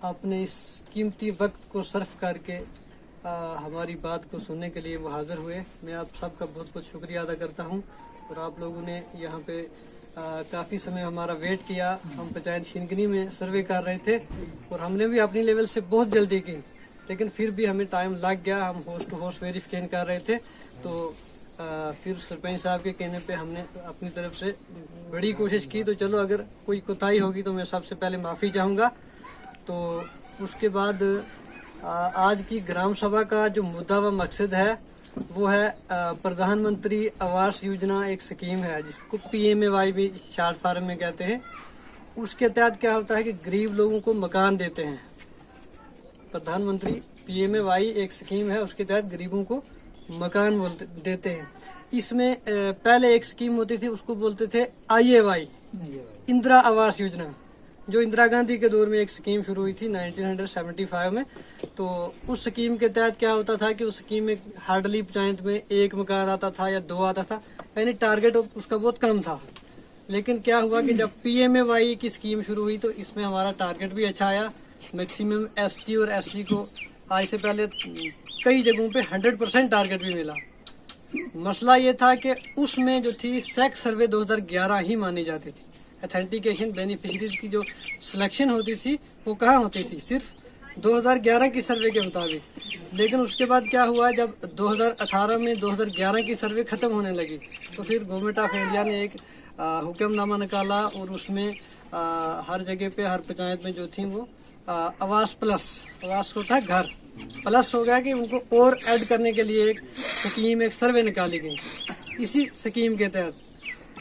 अपने इस कीमती वक्त को सर्फ करके हमारी बात को सुनने के लिए वो हाजिर हुए। मैं आप सबका बहुत बहुत शुक्रिया अदा करता हूं। और आप लोगों ने यहाँ पे काफ़ी समय हमारा वेट किया। हम पंचायत छिनकनी में सर्वे कर रहे थे और हमने भी अपनी लेवल से बहुत जल्दी की, लेकिन फिर भी हमें टाइम लग गया। हम होस्ट टू होस्ट वेरिफिकेशन कर रहे थे, तो फिर सरपंच साहब के कहने पे हमने अपनी तरफ से बड़ी कोशिश की। तो चलो, अगर कोई कोताही होगी तो मैं सबसे पहले माफ़ी चाहूँगा। तो उसके बाद आज की ग्राम सभा का जो मुद्दा व मकसद है वो है प्रधानमंत्री आवास योजना। एक स्कीम है जिसको PMAY भी शॉर्ट फॉर्म में कहते हैं। उसके तहत क्या होता है कि गरीब लोगों को मकान देते हैं। प्रधानमंत्री PMAY एक स्कीम है, उसके तहत गरीबों को मकान देते हैं। इसमें पहले एक स्कीम होती थी, उसको बोलते थे IAY, इंदिरा आवास योजना, जो इंदिरा गांधी के दौर में एक स्कीम शुरू हुई थी 1975 में। तो उस स्कीम के तहत क्या होता था कि उस स्कीम में हार्डली पंचायत में एक मकान आता था या 2 आता था, यानी टारगेट उसका बहुत कम था। लेकिन क्या हुआ कि जब PMAY की स्कीम शुरू हुई तो इसमें हमारा टारगेट भी अच्छा आया। मैक्सिमम ST और SC को आज से पहले कई जगहों पे 100% टारगेट भी मिला। मसला ये था कि उसमें जो थी सेक्स सर्वे 2011 ही मानी जाती थी। ऑथेंटिकेशन बेनिफिशरीज की जो सिलेक्शन होती थी वो कहाँ होती थी, सिर्फ 2011 की सर्वे के मुताबिक। लेकिन उसके बाद क्या हुआ, जब 2018 में 2011 की सर्वे खत्म होने लगी तो फिर गवर्नमेंट ऑफ इंडिया ने एक हुक्मनामा निकाला और उसमें हर जगह पे हर पंचायत में जो थी वो आवास प्लस, आवास होता है घर, प्लस हो गया कि उनको और ऐड करने के लिए एक स्कीम, एक सर्वे निकाली गई। इसी स्कीम के तहत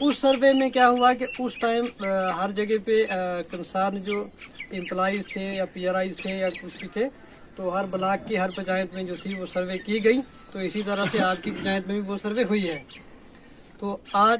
उस सर्वे में क्या हुआ कि उस टाइम हर जगह पे कंसर्न जो एम्प्लॉइज थे या PRIs थे या कुछ भी थे, तो हर ब्लॉक की हर पंचायत में जो थी वो सर्वे की गई। तो इसी तरह से आपकी पंचायत में भी वो सर्वे हुई है। तो आज